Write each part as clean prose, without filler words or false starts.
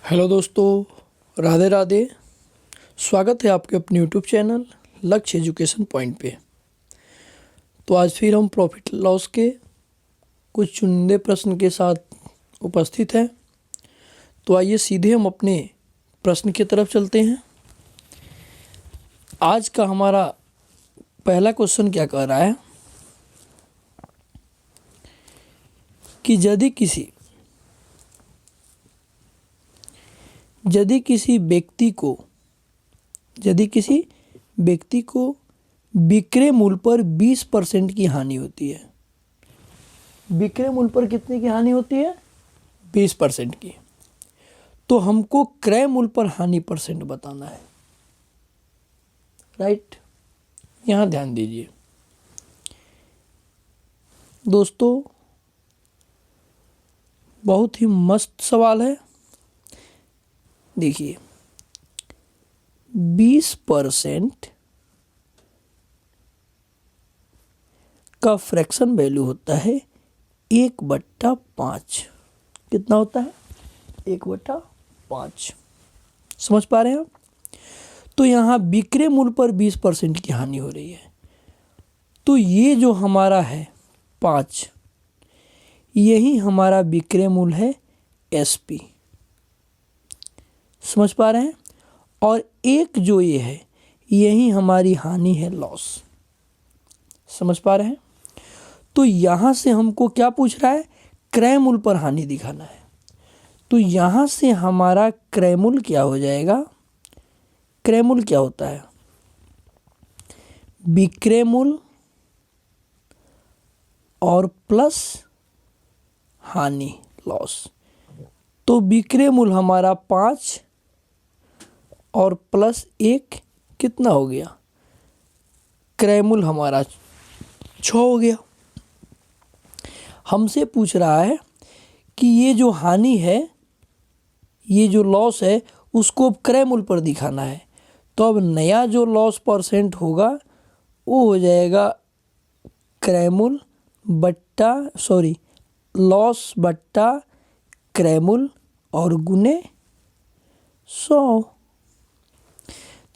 Hello दोस्तों, राधे राधे। स्वागत है आपके अपने यूट्यूब चैनल लक्ष्य एजुकेशन पॉइंट पे। तो आज फिर हम प्रॉफिट लॉस के कुछ चुनिंदे प्रश्न के साथ उपस्थित हैं। तो आइए सीधे हम अपने प्रश्न की तरफ चलते हैं। आज का हमारा पहला क्वेश्चन क्या कह रहा है कि यदि किसी व्यक्ति को विक्रय मूल्य पर 20% की हानि होती है। विक्रय मूल्य पर कितने की हानि होती है? 20% की। तो हमको क्रय मूल्य पर हानि परसेंट बताना है। राइट, यहां ध्यान दीजिए दोस्तों, बहुत ही मस्त सवाल है। देखिए, 20% का फ्रैक्शन वैल्यू होता है 1/5। कितना होता है? 1/5। समझ पा रहे हैं आप? तो यहाँ विक्रय मूल्य पर 20% की हानि हो रही है। तो ये जो हमारा है 5, यही हमारा विक्रय मूल्य है SP। समझ पा रहे हैं? और एक जो ये है, यही हमारी हानि है, लॉस। समझ पा रहे हैं? तो यहां से हमको क्या पूछ रहा है? क्रय मूल्य पर हानि दिखाना है। तो यहां से हमारा क्रय मूल्य क्या हो जाएगा? क्रय मूल्य क्या होता है? विक्रय मूल्य और प्लस हानि, लॉस। तो विक्रय मूल्य हमारा 5 और प्लस 1 कितना हो गया? क्रय मूल्य हमारा 6 हो गया। हमसे पूछ रहा है कि ये जो हानि है, ये जो लॉस है, उसको क्रय मूल्य पर दिखाना है। तो अब नया जो लॉस परसेंट होगा वो हो जाएगा क्रय मूल्य लॉस बट्टा क्रय मूल्य और गुने 100।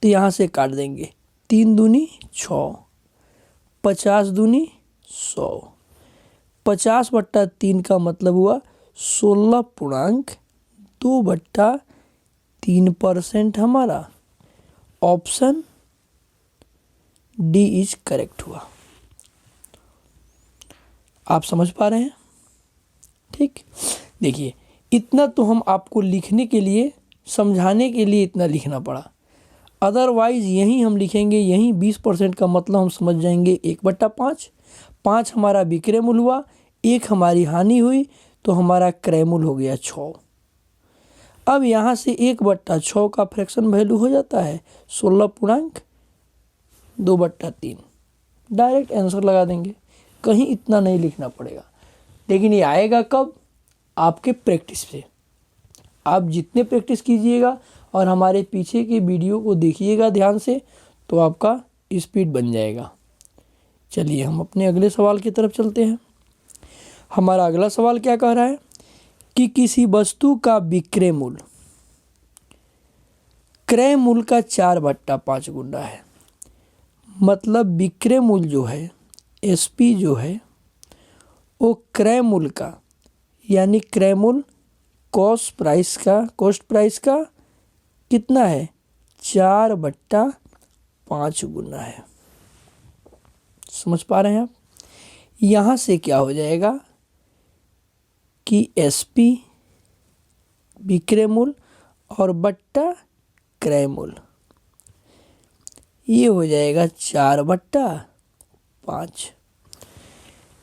तो यहाँ से काट देंगे, 3 दूनी 6, 50 दूनी 100। 50/3 का मतलब हुआ 16.2/3% हमारा। ऑप्शन डी इज करेक्ट हुआ। आप समझ पा रहे हैं? ठीक, देखिए, इतना तो हम आपको लिखने के लिए, समझाने के लिए इतना लिखना पड़ा। अदरवाइज यहीं हम लिखेंगे, यहीं 20% का मतलब हम समझ जाएंगे 1/5। 5 हमारा विक्रय मूल्य हुआ, 1 हमारी हानि हुई, तो हमारा क्रय मूल्य हो गया 6। अब यहाँ से 1/6 का फ्रैक्शन वैल्यू हो जाता है 16.2/3। डायरेक्ट आंसर लगा देंगे, कहीं इतना नहीं लिखना पड़ेगा। लेकिन ये आएगा कब? आपके प्रैक्टिस से। आप जितने प्रैक्टिस कीजिएगा और हमारे पीछे के वीडियो को देखिएगा ध्यान से, तो आपका स्पीड बन जाएगा। चलिए हम अपने अगले सवाल की तरफ चलते हैं। हमारा अगला सवाल क्या कह रहा है कि किसी वस्तु का विक्रय मूल्य क्रय मूल्य का 4/5 गुना है। मतलब विक्रय मूल्य जो है, SP जो है, वो क्रय मूल्य का, यानी क्रय मूल्य कॉस्ट प्राइस का कितना है? 4/5 गुना है। समझ पा रहे हैं आप? यहाँ से क्या हो जाएगा कि SP विक्रय मूल्य और बट्टा क्रय मूल्य, ये हो जाएगा 4/5।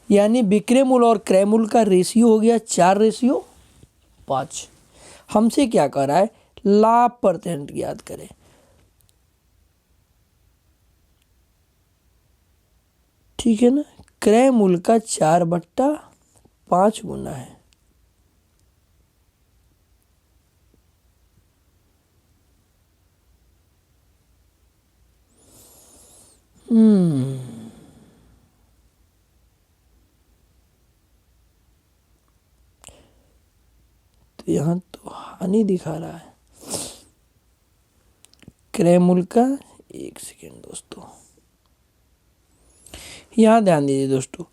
यानी विक्रय मूल्य और क्रय मूल्य का रेशियो हो गया 4:5। हमसे क्या कर रहा है? लाभ परसेंट याद करें। ठीक है ना? क्रय मूल्य का 4/5 गुना है। तो यहाँ तो हानि दिखा रहा है क्रय का। एक सेकेंड दोस्तों, यहाँ ध्यान दीजिए दोस्तों,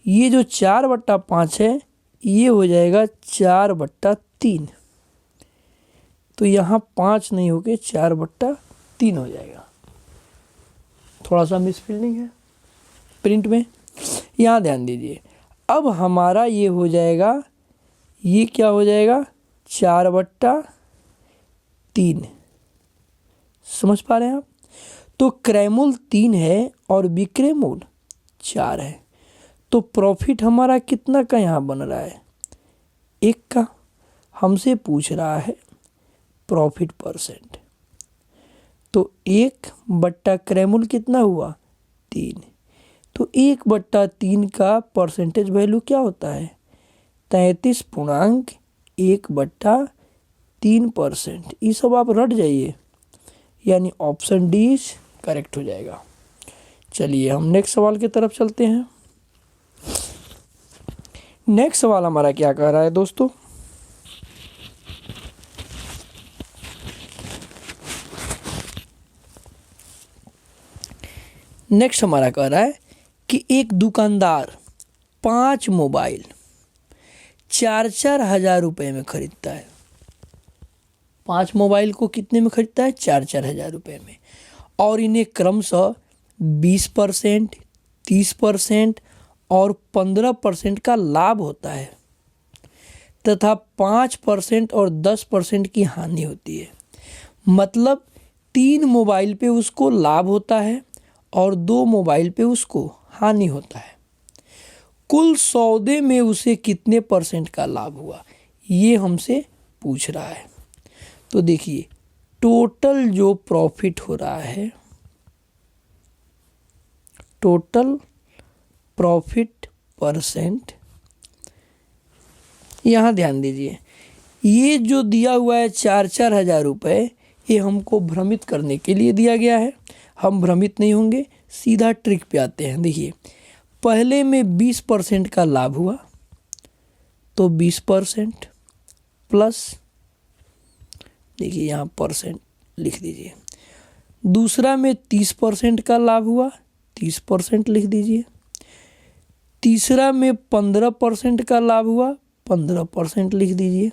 ये जो 4/5 है ये हो जाएगा 4/3। तो यहाँ 5 नहीं होके 4/3 हो जाएगा। थोड़ा सा मिसफिलिंग है प्रिंट में, यहाँ ध्यान दीजिए। अब हमारा ये हो जाएगा, ये क्या हो जाएगा 4/3। समझ पा रहे हैं आप? तो क्रय मूल्य 3 है और विक्रय मूल्य 4 है। तो प्रॉफिट हमारा कितना का यहाँ बन रहा है? 1 का। हमसे पूछ रहा है प्रॉफिट परसेंट। तो 1/, क्रय मूल्य कितना हुआ 3। तो 1/3 का परसेंटेज वैल्यू क्या होता है? 33.1/3%। ये सब आप रट जाइए, यानी ऑप्शन डी इज करेक्ट हो जाएगा। चलिए हम नेक्स्ट सवाल की तरफ चलते हैं। नेक्स्ट सवाल हमारा क्या कह रहा है दोस्तों? नेक्स्ट हमारा कह रहा है कि एक दुकानदार 5 मोबाइल 4-4 हजार रुपये में खरीदता है। 5 मोबाइल को कितने में खरीदता है? 4-4 हजार रुपये में। और इन्हें क्रमशः 20%, 30% और 15% का लाभ होता है तथा 5% और 10% की हानि होती है। मतलब 3 मोबाइल पे उसको लाभ होता है और 2 मोबाइल पे उसको हानि होता है। कुल सौदे में उसे कितने % का लाभ हुआ, ये हमसे पूछ रहा है। तो देखिए टोटल जो प्रॉफिट हो रहा है, टोटल प्रॉफिट परसेंट, यहाँ ध्यान दीजिए, ये जो दिया हुआ है 4-4 हजार रुपये, ये हमको भ्रमित करने के लिए दिया गया है। हम भ्रमित नहीं होंगे, सीधा ट्रिक पे आते हैं। देखिए पहले में 20% का लाभ हुआ, तो 20% प्लस, देखिए यहाँ परसेंट लिख दीजिए। दूसरा में 30% का लाभ हुआ, 30% लिख दीजिए। तीसरा में 15% का लाभ हुआ, 15% लिख दीजिए।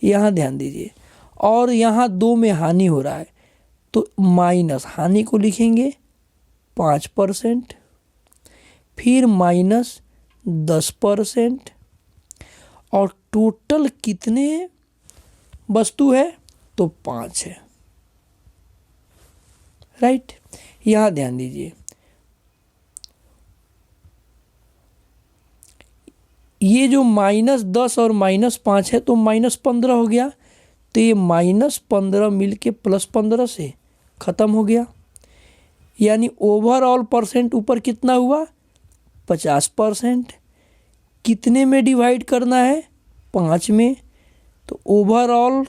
यहाँ ध्यान दीजिए, और यहाँ 2 में हानि हो रहा है, तो माइनस हानि को लिखेंगे 5%, फिर माइनस 10%, और टोटल कितने वस्तु है? तो 5 है। राइट, यहाँ ध्यान दीजिए, ये जो -10 और -5 है तो -15 हो गया। तो ये -15 मिलके +15 से ख़त्म हो गया। यानी ओवरऑल परसेंट ऊपर कितना हुआ? 50%। कितने में डिवाइड करना है? 5 में। तो ओवरऑल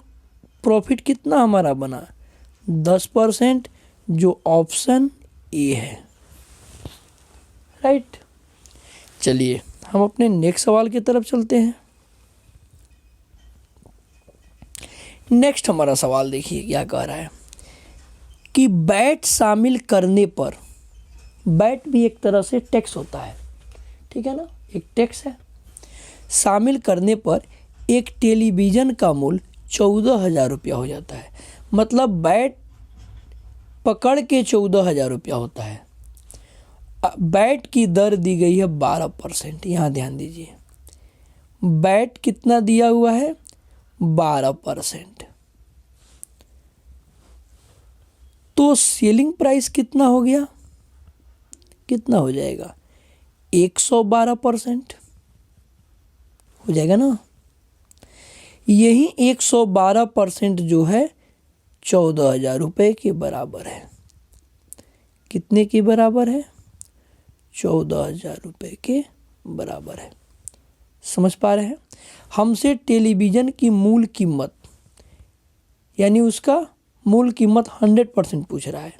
प्रॉफिट कितना हमारा बना? 10%, जो ऑप्शन ए है। राइट, चलिए हम अपने नेक्स्ट सवाल की तरफ चलते हैं। नेक्स्ट हमारा सवाल देखिए क्या कह रहा है कि वैट शामिल करने पर, वैट भी एक तरह से टैक्स होता है, ठीक है ना, एक टैक्स है। शामिल करने पर एक टेलीविज़न का मूल्य 14,000 रुपया हो जाता है। मतलब वैट पकड़ के 14,000 रुपया होता है। वैट की दर दी गई है 12%। यहाँ ध्यान दीजिए, वैट कितना दिया हुआ है? 12%। तो सेलिंग प्राइस कितना हो गया? कितना हो जाएगा? 112% हो जाएगा ना। यही 112% जो है 14,000 रुपये के बराबर है। कितने के बराबर है? 14,000 रुपये के बराबर है। समझ पा रहे हैं? हमसे टेलीविज़न की मूल कीमत, यानी उसका मूल कीमत 100% पूछ रहा है।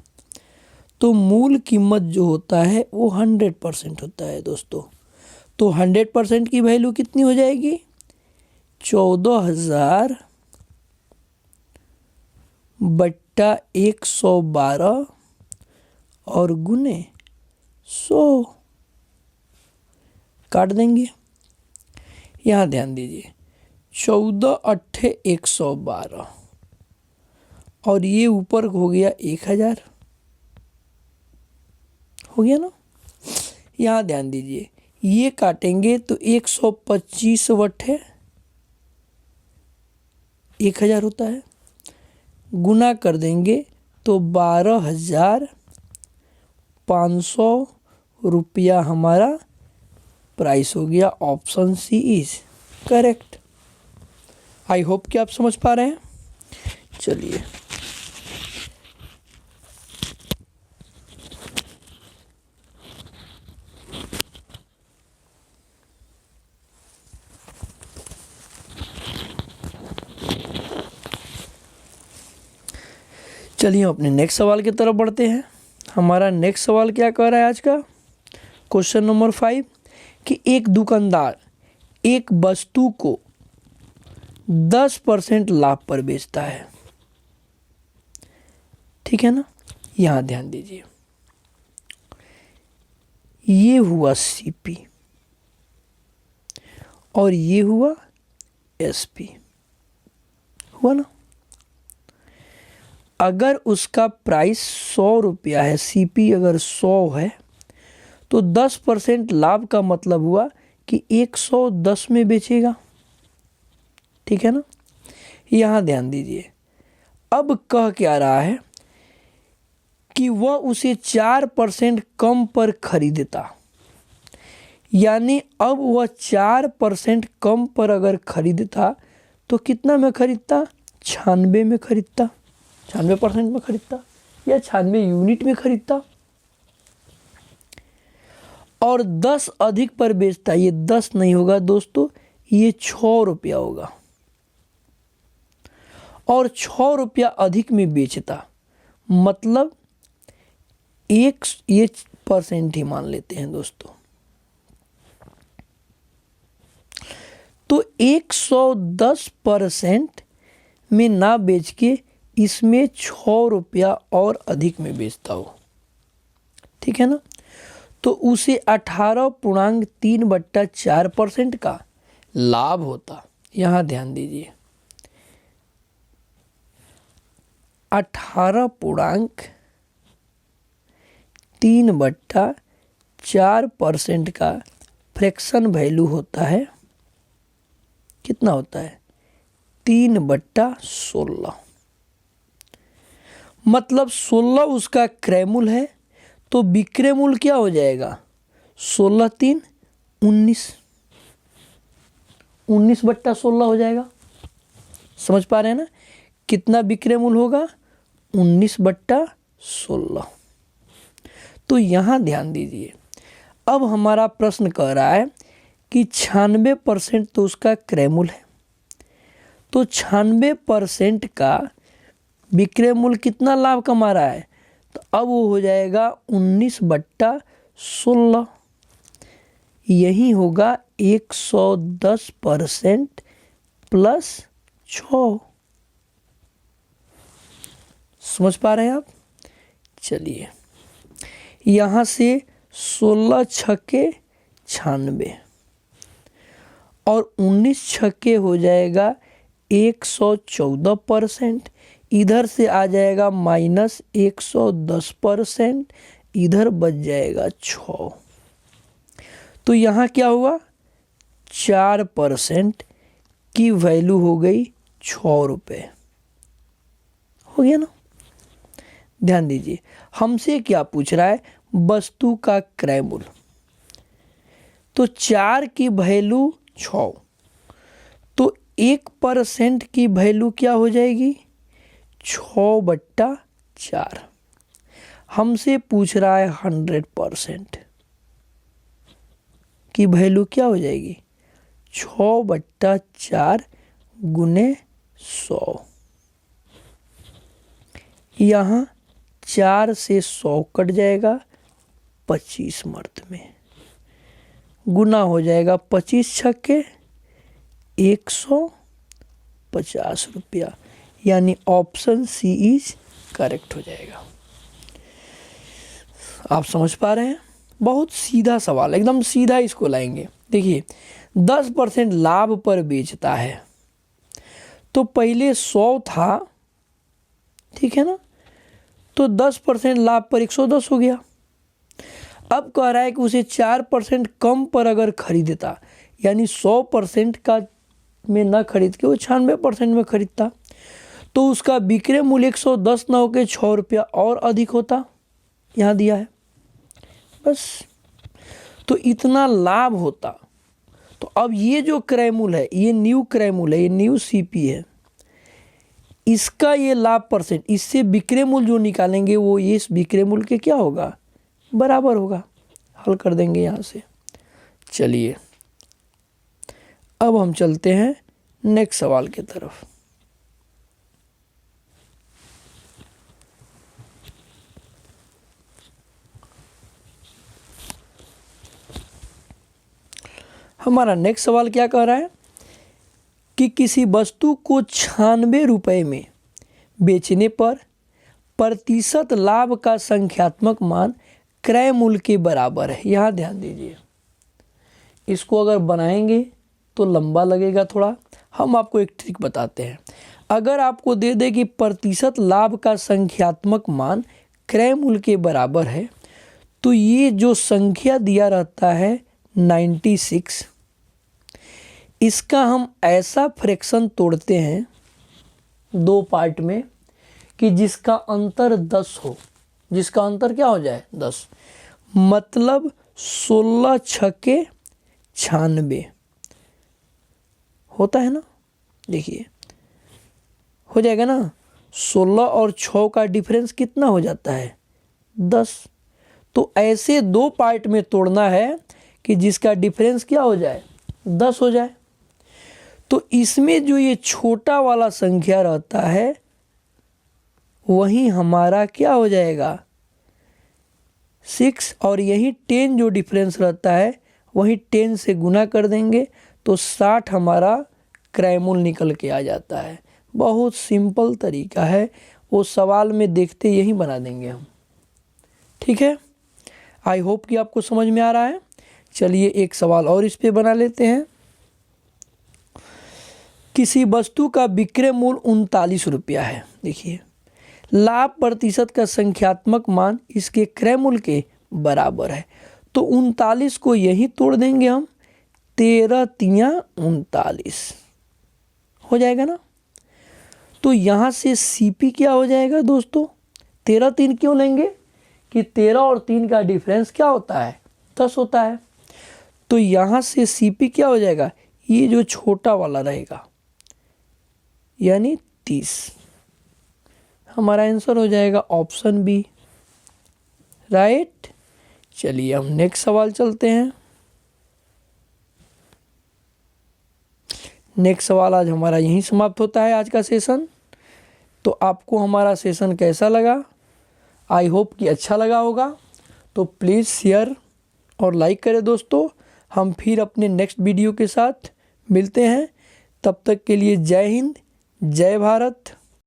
तो मूल कीमत जो होता है वो 100% होता है दोस्तों। तो 100% की वैल्यू कितनी हो जाएगी? 14,000 बट्टा 112 और गुने 100 काट देंगे। यहाँ ध्यान दीजिए 14 अट्ठे 112 और ये ऊपर हो गया 1000, हो गया ना। यहाँ ध्यान दीजिए ये काटेंगे तो 125 बट्टे 1000 होता है, गुना कर देंगे तो 12,500 रुपया हमारा प्राइस हो गया। Option C is correct. I hope कि आप समझ पा रहे हैं। चलिए चलिए अपने नेक्स्ट सवाल की तरफ बढ़ते हैं। हमारा नेक्स्ट सवाल क्या कह रहा है आज का? क्वेश्चन नंबर 5 कि एक दुकानदार एक वस्तु को 10% लाभ पर बेचता है। ठीक है ना। यहां ध्यान दीजिए ये हुआ सीपी और ये हुआ एसपी, हुआ ना। अगर उसका प्राइस 100 रुपया है, सीपी अगर 100 है तो 10% लाभ का मतलब हुआ कि 110 में बेचेगा। ठीक है ना। यहां ध्यान दीजिए अब कह क्या रहा है कि वह उसे 4% कम पर खरीदता, यानी अब वह 4% कम पर अगर खरीदता तो कितना में खरीदता? 96 में खरीदता, 96% में खरीदता या 96 यूनिट में खरीदता। और 10 अधिक पर बेचता, ये 10 नहीं होगा दोस्तों, ये 6 रुपया होगा। और 6 रुपया अधिक में बेचता मतलब ये % ही मान लेते हैं दोस्तों। तो 110% में ना बेच के इसमें 6 रुपया और अधिक में बेचता हो। ठीक है ना। तो उसे 18.3/4% का लाभ होता। यहां ध्यान दीजिए 18.3/4% का फ्रैक्शन वैल्यू होता है, कितना होता है? 3/16। मतलब 16 उसका क्रय मूल्य है तो विक्रय मूल्य क्या हो जाएगा? 16×3 19, 19/16 हो जाएगा। समझ पा रहे हैं ना। कितना विक्रय मूल्य होगा? 19/16। तो यहां ध्यान दीजिए अब हमारा प्रश्न कह रहा है कि 96% तो उसका क्रय मूल्य है, तो 96% का विक्रय मूल्य कितना लाभ कमा रहा है? तो अब वो हो जाएगा 19/16, यही होगा 110% प्लस 6। समझ पा रहे हैं आप? चलिए यहां से 16 छक्के 96 और 19 छक्के हो जाएगा 114%। इधर से आ जाएगा -110%, इधर बच जाएगा 6। तो यहाँ क्या हुआ? 4% की वैल्यू हो गई 6 रुपये। हो गया ना। ध्यान दीजिए हमसे क्या पूछ रहा है? वस्तु का क्रय मूल्य। तो 4 की वैल्यू 6, तो 1% की वैल्यू क्या हो जाएगी? 6/4। हमसे पूछ रहा है 100% की वैल्यू क्या हो जाएगी? 6/4 गुने 100। यहाँ 4 से 100 कट जाएगा 25 मर्द में, गुना हो जाएगा 25 छक्के 150 रुपया। यानी ऑप्शन सी इज करेक्ट हो जाएगा। आप समझ पा रहे हैं? बहुत सीधा सवाल, एकदम सीधा इसको लाएंगे। देखिए 10% लाभ पर बेचता है, तो पहले 100 था, ठीक है ना, तो 10% लाभ पर 110 हो गया। अब कह रहा है कि उसे 4% कम पर अगर खरीदता, यानी 100% का में ना खरीद के वो 96% में खरीदता, तो उसका विक्रय मूल्य 110 ना होकर 6 रुपया और अधिक होता। यहाँ दिया है बस, तो इतना लाभ होता। तो अब ये जो क्रय मूल्य है, ये न्यू क्रय मूल्य है, ये न्यू सीपी है, इसका ये लाभ परसेंट, इससे विक्रय मूल्य जो निकालेंगे वो ये इस विक्रय मूल्य के क्या होगा, बराबर होगा। हल कर देंगे यहाँ से। चलिए अब हम चलते हैं नेक्स्ट सवाल की तरफ। हमारा नेक्स्ट सवाल क्या कह रहा है कि किसी वस्तु को 96 रुपये में बेचने पर प्रतिशत लाभ का संख्यात्मक मान क्रय मूल्य के बराबर है। यहाँ ध्यान दीजिए, इसको अगर बनाएंगे तो लंबा लगेगा थोड़ा। हम आपको एक ट्रिक बताते हैं। अगर आपको दे दे कि प्रतिशत लाभ का संख्यात्मक मान क्रय मूल्य के बराबर है, तो ये जो संख्या दिया रहता है 96, इसका हम ऐसा फ्रैक्शन तोड़ते हैं 2 पार्ट में कि जिसका अंतर 10 हो, जिसका अंतर क्या हो जाए 10, मतलब 16 छके 96 होता है ना। देखिए हो जाएगा ना, 16 और 6 का डिफरेंस कितना हो जाता है 10। तो ऐसे 2 पार्ट में तोड़ना है कि जिसका डिफरेंस क्या हो जाए 10 हो जाए। तो इसमें जो ये छोटा वाला संख्या रहता है वही हमारा क्या हो जाएगा 6, और यही 10 जो डिफरेंस रहता है वही 10 से गुना कर देंगे तो 60 हमारा क्रय मूल्य निकल के आ जाता है। बहुत सिंपल तरीका है, वो सवाल में देखते यही बना देंगे हम। ठीक है, आई होप कि आपको समझ में आ रहा है। चलिए एक सवाल और इस पे बना लेते हैं। किसी वस्तु का विक्रय मूल्य 39 रुपया है। देखिए लाभ प्रतिशत का संख्यात्मक मान इसके क्रय मूल्य के बराबर है, तो 39 को यही तोड़ देंगे हम, 13 तिया 39 हो जाएगा ना। तो यहाँ से सीपी क्या हो जाएगा दोस्तों, 13 3 क्यों लेंगे कि 13 और 3 का डिफरेंस क्या होता है 10 होता है। तो यहाँ से सीपी क्या हो जाएगा, ये जो छोटा वाला रहेगा यानी 30। हमारा आंसर हो जाएगा ऑप्शन बी, राइट। चलिए हम नेक्स्ट सवाल चलते हैं। नेक्स्ट सवाल आज हमारा यहीं समाप्त होता है आज का सेशन। तो आपको हमारा सेशन कैसा लगा, आई होप कि अच्छा लगा होगा। तो प्लीज़ शेयर और लाइक करें दोस्तों। हम फिर अपने नेक्स्ट वीडियो के साथ मिलते हैं, तब तक के लिए जय हिंद, जय भारत।